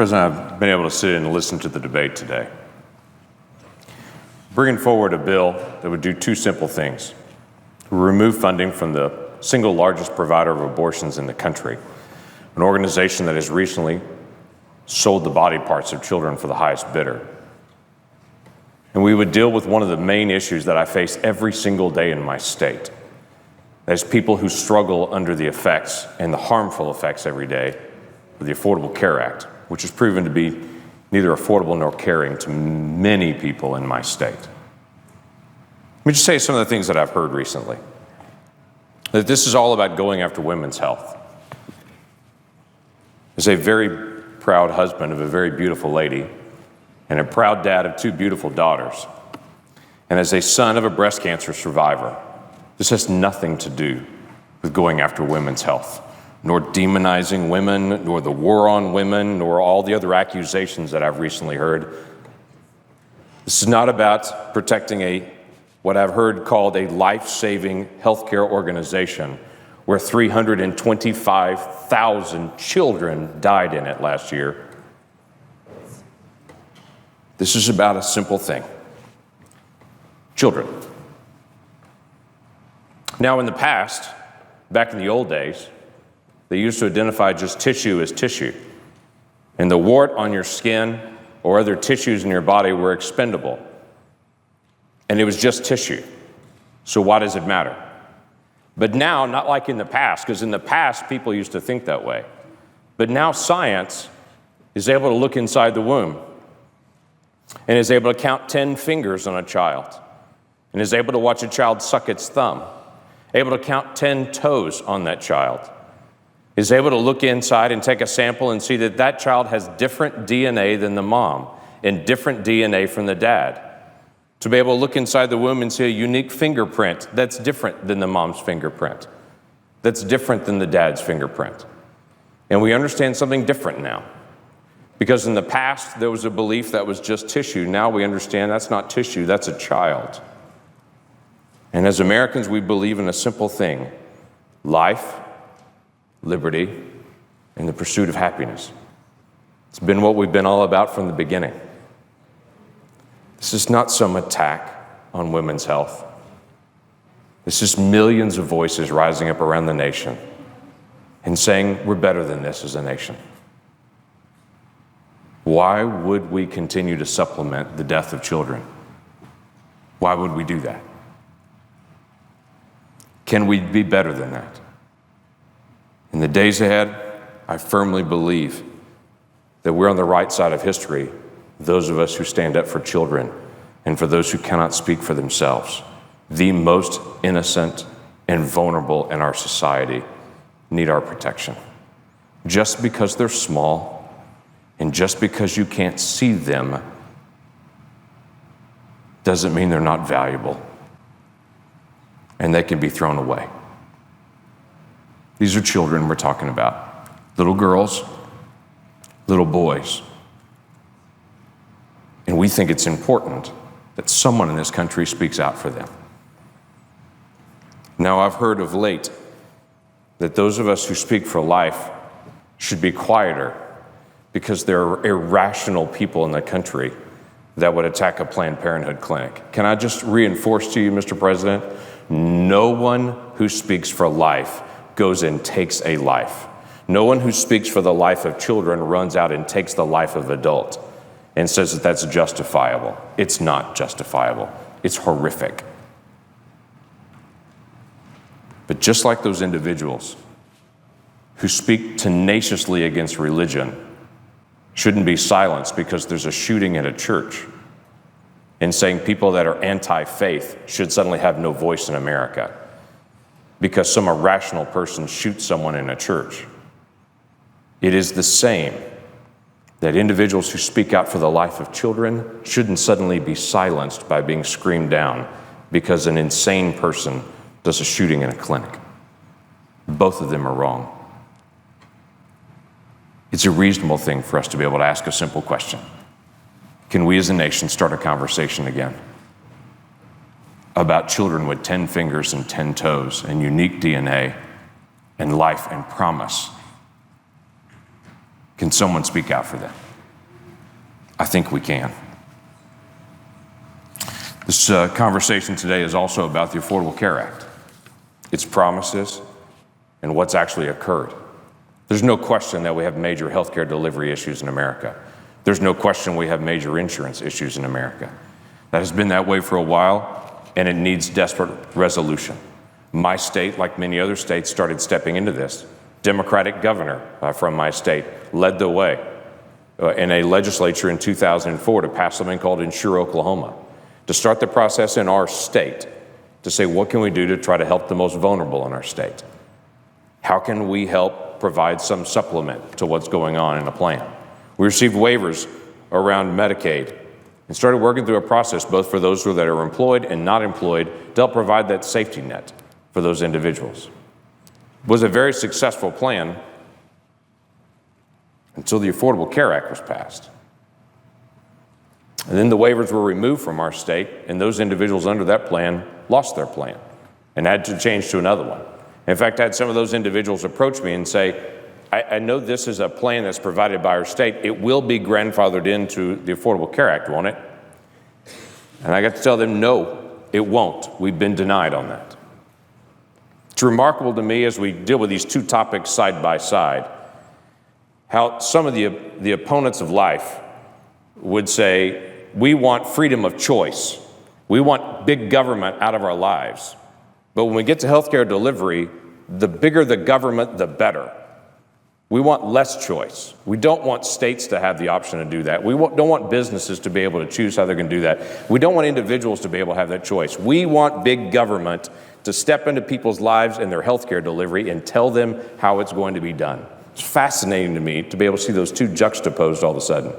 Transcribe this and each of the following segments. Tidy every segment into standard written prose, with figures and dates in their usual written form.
President, I've been able to sit in and listen to the debate today. Bringing forward a bill that would do two simple things. Remove funding from the single largest provider of abortions in the country, an organization that has recently sold the body parts of children for the highest bidder. And we would deal with one of the main issues that I face every single day in my state. That is people who struggle under the effects and the harmful effects every day of the Affordable Care Act, which has proven to be neither affordable nor caring to many people in my state. Let me just say some of the things that I've heard recently. That this is all about going after women's health. As a very proud husband of a very beautiful lady, and a proud dad of two beautiful daughters, and as a son of a breast cancer survivor, this has nothing to do with going after women's health, nor demonizing women, nor the war on women, nor all the other accusations that I've recently heard. This is not about protecting what I've heard called a life-saving healthcare organization where 325,000 children died in it last year. This is about a simple thing: children. Now, in the past, back in the old days, they used to identify just tissue as tissue. And the wart on your skin or other tissues in your body were expendable. And it was just tissue. So why does it matter? But now, not like in the past, because in the past people used to think that way. But now science is able to look inside the womb and is able to count 10 fingers on a child, and is able to watch a child suck its thumb, able to count 10 toes on that child, is able to look inside and take a sample and see that that child has different DNA than the mom and different DNA from the dad. To be able to look inside the womb and see a unique fingerprint that's different than the mom's fingerprint, that's different than the dad's fingerprint. And we understand something different now. Because in the past, there was a belief that was just tissue. Now we understand that's not tissue, that's a child. And as Americans, we believe in a simple thing: life, liberty, and the pursuit of happiness. It's been what we've been all about from the beginning. This is not some attack on women's health. This is millions of voices rising up around the nation and saying we're better than this as a nation. Why would we continue to supplement the death of children? Why would we do that? Can we be better than that? In the days ahead, I firmly believe that we're on the right side of history, those of us who stand up for children and for those who cannot speak for themselves. The most innocent and vulnerable in our society need our protection. Just because they're small, and just because you can't see them, doesn't mean they're not valuable, and they can be thrown away. These are children we're talking about. Little girls, little boys. And we think it's important that someone in this country speaks out for them. Now, I've heard of late that those of us who speak for life should be quieter because there are irrational people in the country that would attack a Planned Parenthood clinic. Can I just reinforce to you, Mr. President, no one who speaks for life goes and takes a life. No one who speaks for the life of children runs out and takes the life of adult and says that that's justifiable. It's not justifiable. It's horrific. But just like those individuals who speak tenaciously against religion shouldn't be silenced because there's a shooting at a church, and saying people that are anti-faith should suddenly have no voice in America because some irrational person shoots someone in a church. It is the same that individuals who speak out for the life of children shouldn't suddenly be silenced by being screamed down because an insane person does a shooting in a clinic. Both of them are wrong. It's a reasonable thing for us to be able to ask a simple question. Can we as a nation start a conversation again about children with 10 fingers and 10 toes and unique DNA and life and promise? Can someone speak out for them? I think we can. This conversation today is also about the Affordable Care Act, its promises, and what's actually occurred. There's no question that we have major healthcare delivery issues in America. There's no question we have major insurance issues in America. That has been that way for a while, and it needs desperate resolution. My state, like many other states, started stepping into this. Democratic governor from my state led the way in a legislature in 2004 to pass something called Insure Oklahoma, to start the process in our state to say, what can we do to try to help the most vulnerable in our state? How can we help provide some supplement to what's going on in a plan? We received waivers around Medicaid and started working through a process both for those that are employed and not employed to help provide that safety net for those individuals. It was a very successful plan until the Affordable Care Act was passed. And then the waivers were removed from our state, and those individuals under that plan lost their plan and had to change to another one. In fact, I had some of those individuals approach me and say, I know this is a plan that's provided by our state. It will be grandfathered into the Affordable Care Act, won't it? And I got to tell them, no, it won't. We've been denied on that. It's remarkable to me as we deal with these two topics side by side, how some of the opponents of life would say, we want freedom of choice. We want big government out of our lives. But when we get to healthcare delivery, the bigger the government, the better. We want less choice. We don't want states to have the option to do that. We don't want businesses to be able to choose how they're going to do that. We don't want individuals to be able to have that choice. We want big government to step into people's lives and their healthcare delivery and tell them how it's going to be done. It's fascinating to me to be able to see those two juxtaposed all of a sudden.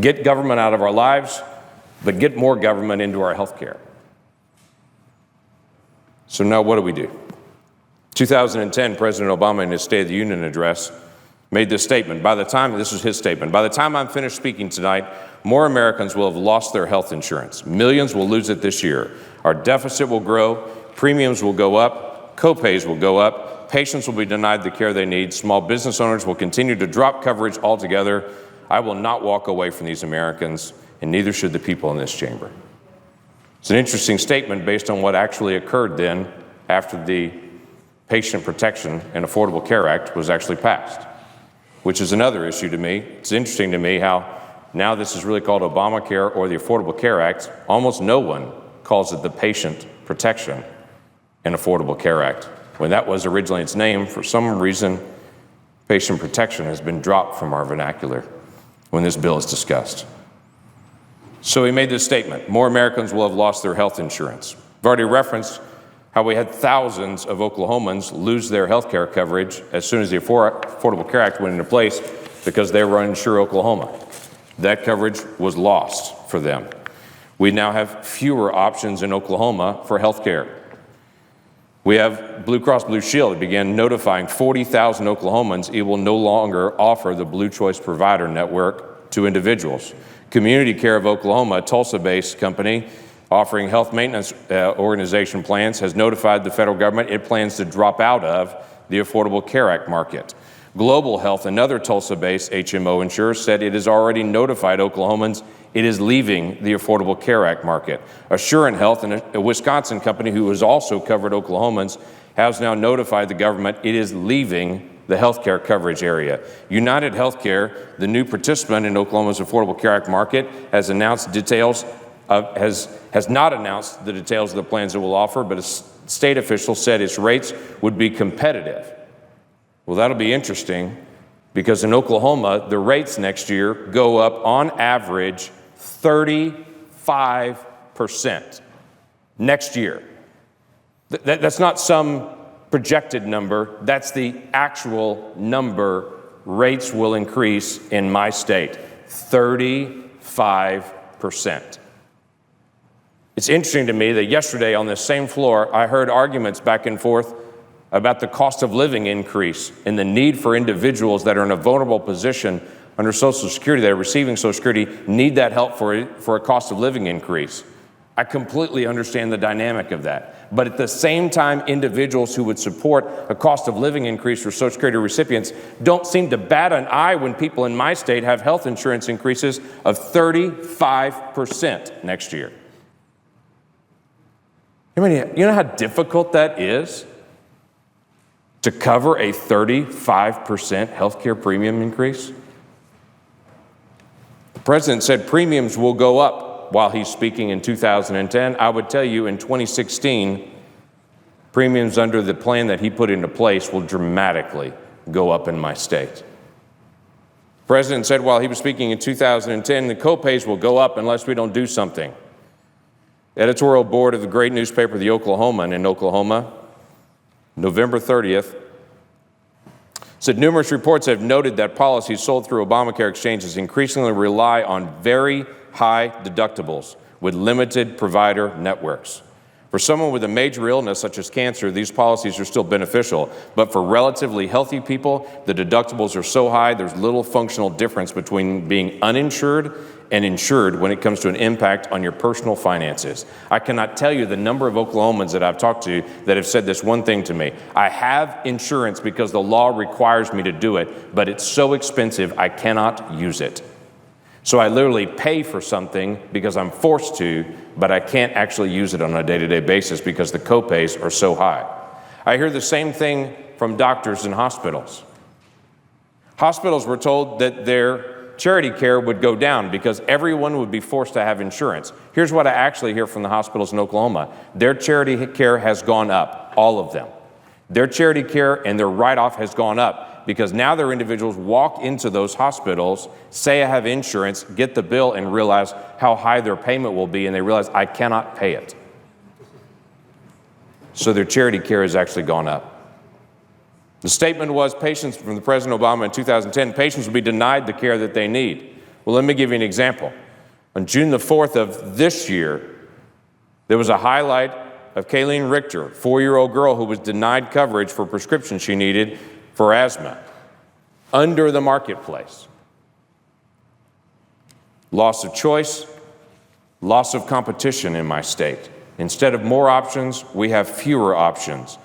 Get government out of our lives, but get more government into our healthcare. So now what do? 2010, President Obama in his State of the Union address made this statement. This was his statement, by the time I'm finished speaking tonight, more Americans will have lost their health insurance. Millions will lose it this year. Our deficit will grow, premiums will go up, co-pays will go up, patients will be denied the care they need, small business owners will continue to drop coverage altogether. I will not walk away from these Americans, and neither should the people in this chamber. It's an interesting statement based on what actually occurred then after the Patient Protection and Affordable Care Act was actually passed, which is another issue to me. It's interesting to me how now this is really called Obamacare or the Affordable Care Act. Almost no one calls it the Patient Protection and Affordable Care Act, when that was originally its name. For some reason, patient protection has been dropped from our vernacular when this bill is discussed. So he made this statement, more Americans will have lost their health insurance. I've already referenced how we had thousands of Oklahomans lose their health care coverage as soon as the Affordable Care Act went into place because they were uninsured Oklahoma. That coverage was lost for them. We now have fewer options in Oklahoma for health care. We have Blue Cross Blue Shield that began notifying 40,000 Oklahomans it will no longer offer the Blue Choice Provider Network to individuals. Community Care of Oklahoma, a Tulsa-based company offering health maintenance organization plans, has notified the federal government it plans to drop out of the Affordable Care Act market. Global Health, another Tulsa-based HMO insurer, said it has already notified Oklahomans it is leaving the Affordable Care Act market. Assurant Health, a Wisconsin company who has also covered Oklahomans, has now notified the government it is leaving the healthcare coverage area. United Healthcare, the new participant in Oklahoma's Affordable Care Act market, has not announced the details of the plans it will offer, but a state official said its rates would be competitive. Well, that'll be interesting because in Oklahoma, the rates next year go up on average 35% next year. That's not some projected number, that's the actual number. Rates will increase in my state, 35%. It's interesting to me that yesterday on this same floor, I heard arguments back and forth about the cost of living increase and the need for individuals that are in a vulnerable position under Social Security, that are receiving Social Security, need that help for a cost of living increase. I completely understand the dynamic of that. But at the same time, individuals who would support a cost of living increase for Social Security recipients don't seem to bat an eye when people in my state have health insurance increases of 35% next year. You know how difficult that is to cover a 35% health care premium increase? The president said premiums will go up while he's speaking in 2010. I would tell you in 2016, premiums under the plan that he put into place will dramatically go up in my state. The president said while he was speaking in 2010, the copays will go up unless we don't do something. The editorial board of the great newspaper, the Oklahoman in Oklahoma, November 30th, said numerous reports have noted that policies sold through Obamacare exchanges increasingly rely on very high deductibles with limited provider networks. For someone with a major illness such as cancer, these policies are still beneficial, but for relatively healthy people, the deductibles are so high there's little functional difference between being uninsured and insured when it comes to an impact on your personal finances. I cannot tell you the number of Oklahomans that I've talked to that have said this one thing to me: I have insurance because the law requires me to do it, but it's so expensive I cannot use it. So I literally pay for something because I'm forced to, but I can't actually use it on a day-to-day basis because the copays are so high. I hear the same thing from doctors in hospitals. Hospitals were told that their charity care would go down because everyone would be forced to have insurance. Here's what I actually hear from the hospitals in Oklahoma. Their charity care has gone up, all of them. Their charity care and their write-off has gone up because now their individuals walk into those hospitals, say I have insurance, get the bill, and realize how high their payment will be, and they realize I cannot pay it. So their charity care has actually gone up. The statement was, patients from the President Obama in 2010, patients will be denied the care that they need. Well, let me give you an example. On June the 4th of this year, there was a highlight of Kayleen Richter, a 4-year-old girl who was denied coverage for prescriptions she needed for asthma under the marketplace. Loss of choice, loss of competition in my state. Instead of more options, we have fewer options.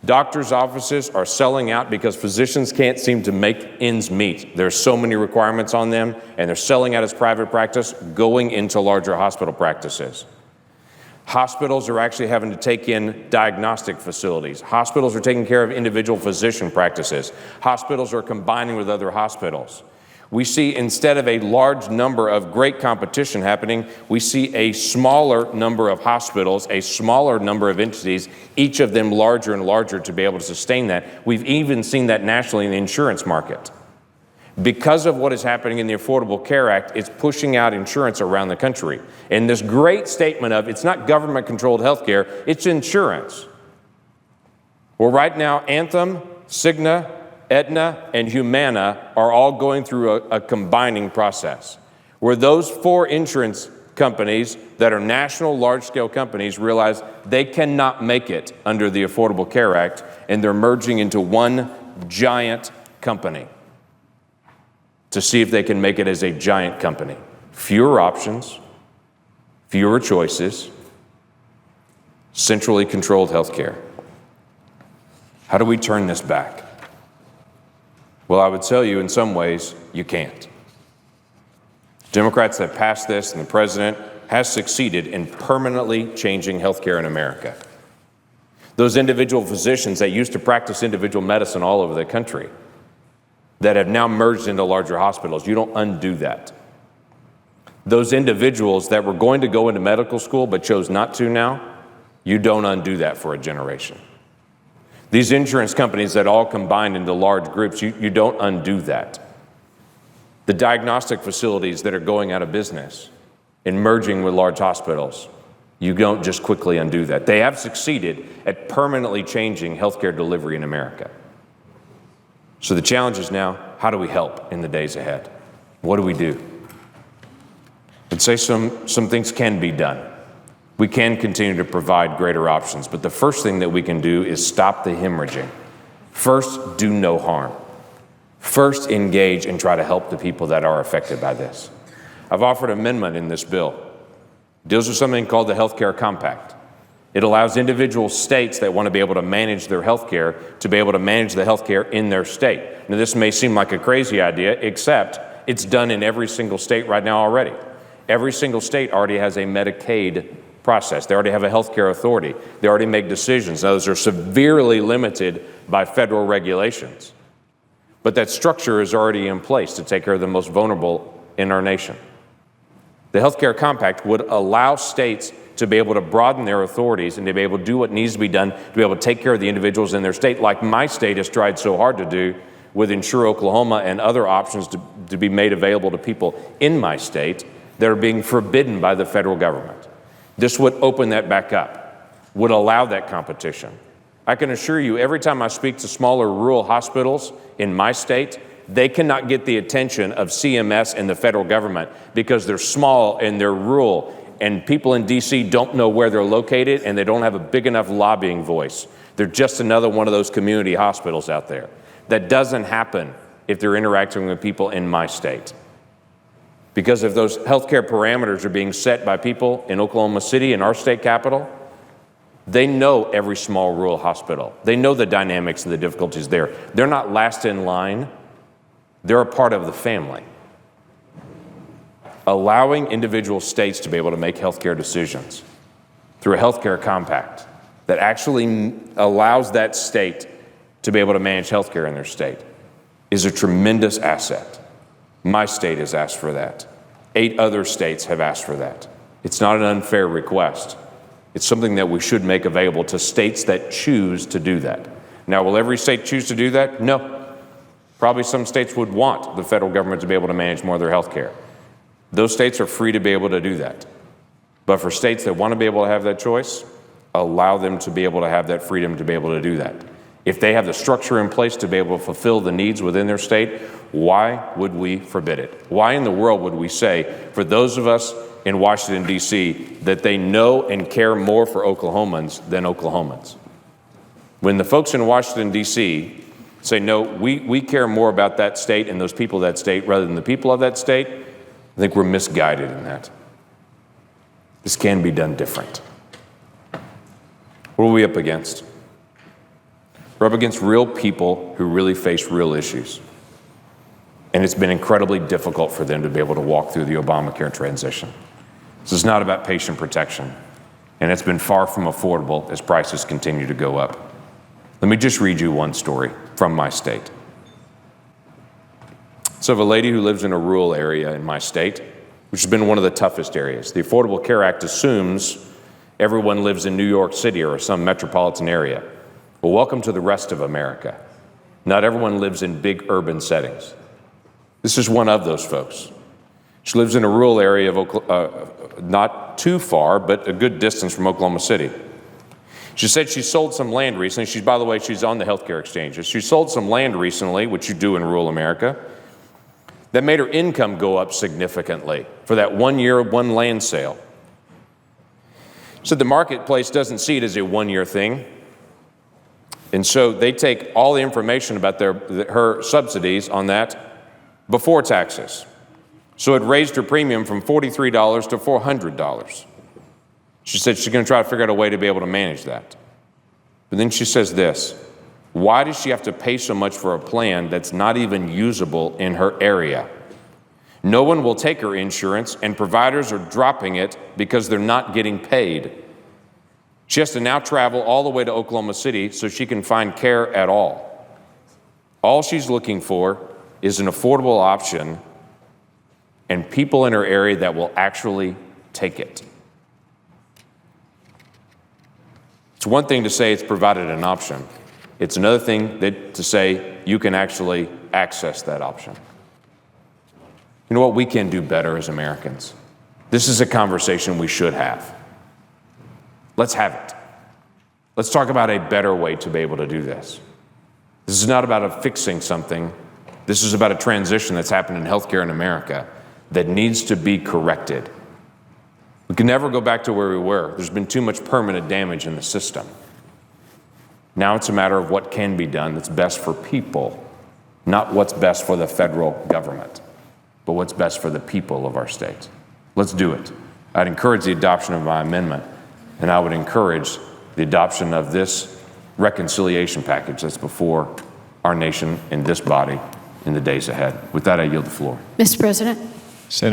Doctors' offices are selling out because physicians can't seem to make ends meet. There's so many requirements on them, and they're selling out as private practice, going into larger hospital practices. Hospitals are actually having to take in diagnostic facilities. Hospitals are taking care of individual physician practices. Hospitals are combining with other hospitals. We see, instead of a large number of great competition happening, we see a smaller number of hospitals, a smaller number of entities, each of them larger and larger to be able to sustain that. We've even seen that nationally in the insurance market. Because of what is happening in the Affordable Care Act, it's pushing out insurance around the country. And this great statement of it's not government-controlled health care, it's insurance. Well, right now, Anthem, Cigna, Aetna, and Humana are all going through a combining process where those 4 insurance companies that are national large-scale companies realize they cannot make it under the Affordable Care Act, and they're merging into one giant company to see if they can make it as a giant company. Fewer options, fewer choices, centrally controlled health care. How do we turn this back? Well, I would tell you in some ways, you can't. Democrats that passed this and the president has succeeded in permanently changing health care in America. Those individual physicians that used to practice individual medicine all over the country that have now merged into larger hospitals, you don't undo that. Those individuals that were going to go into medical school but chose not to now, you don't undo that for a generation. These insurance companies that all combined into large groups, you don't undo that. The diagnostic facilities that are going out of business and merging with large hospitals, you don't just quickly undo that. They have succeeded at permanently changing healthcare delivery in America. So the challenge is now, how do we help in the days ahead? What do we do? I'd say some things can be done. We can continue to provide greater options, but the first thing that we can do is stop the hemorrhaging. First, do no harm. First, engage and try to help the people that are affected by this. I've offered an amendment in this bill deals with something called the Healthcare Compact. It allows individual states that want to be able to manage their healthcare to be able to manage the healthcare in their state. Now, this may seem like a crazy idea, except it's done in every single state right now already. Every single state already has a Medicaid process. They already have a healthcare authority. They already make decisions. Those are severely limited by federal regulations. But that structure is already in place to take care of the most vulnerable in our nation. The Healthcare Compact would allow states to be able to broaden their authorities and to be able to do what needs to be done to be able to take care of the individuals in their state, like my state has tried so hard to do with Insure Oklahoma and other options to be made available to people in my state that are being forbidden by the federal government. This would open that back up, would allow that competition. I can assure you, every time I speak to smaller rural hospitals in my state, they cannot get the attention of CMS and the federal government because they're small and they're rural, and people in DC don't know where they're located and they don't have a big enough lobbying voice. They're just another one of those community hospitals out there. That doesn't happen if they're interacting with people in my state. Because if those healthcare parameters are being set by people in Oklahoma City, in our state capital, they know every small rural hospital. They know the dynamics and the difficulties there. They're not last in line. They're a part of the family. Allowing individual states to be able to make healthcare decisions through a healthcare compact that actually allows that state to be able to manage healthcare in their state is a tremendous asset. My state has asked for that. 8 other states have asked for that. It's not an unfair request. It's something that we should make available to states that choose to do that. Now, will every state choose to do that? No. Probably some states would want the federal government to be able to manage more of their health care. Those states are free to be able to do that. But for states that want to be able to have that choice, allow them to be able to have that freedom to be able to do that. If they have the structure in place to be able to fulfill the needs within their state, why would we forbid it? Why in the world would we say, for those of us in Washington, D.C., that they know and care more for Oklahomans than Oklahomans? When the folks in Washington, D.C. say, no, we care more about that state and those people of that state rather than the people of that state, I think we're misguided in that. This can be done different. What are we up against? We're up against real people who really face real issues. And it's been incredibly difficult for them to be able to walk through the Obamacare transition. This is not about patient protection, and it's been far from affordable as prices continue to go up. Let me just read you one story from my state. It's of a lady who lives in a rural area in my state, which has been one of the toughest areas. The Affordable Care Act assumes everyone lives in New York City or some metropolitan area. Well, welcome to the rest of America. Not everyone lives in big urban settings. This is one of those folks. She lives in a rural area of not too far, but a good distance from Oklahoma City. She said she sold some land recently. By the way, she's on the healthcare exchanges. She sold some land recently, which you do in rural America, that made her income go up significantly for that 1 year, one land sale. She said the marketplace doesn't see it as a 1 year thing. And so they take all the information about her subsidies on that before taxes. So it raised her premium from $43 to $400. She said she's going to try to figure out a way to be able to manage that. But then she says this: why does she have to pay so much for a plan that's not even usable in her area? No one will take her insurance, and providers are dropping it because they're not getting paid. She has to now travel all the way to Oklahoma City so she can find care at all. All she's looking for is an affordable option and people in her area that will actually take it. It's one thing to say it's provided an option. It's another thing to say you can actually access that option. You know what? We can do better as Americans. This is a conversation we should have. Let's have it. Let's talk about a better way to be able to do this. This is not about fixing something. This is about a transition that's happened in healthcare in America that needs to be corrected. We can never go back to where we were. There's been too much permanent damage in the system. Now it's a matter of what can be done that's best for people, not what's best for the federal government, but what's best for the people of our state. Let's do it. I'd encourage the adoption of my amendment, and I would encourage the adoption of this reconciliation package that's before our nation and this body in the days ahead. With that, I yield the floor. Mr. President. Senator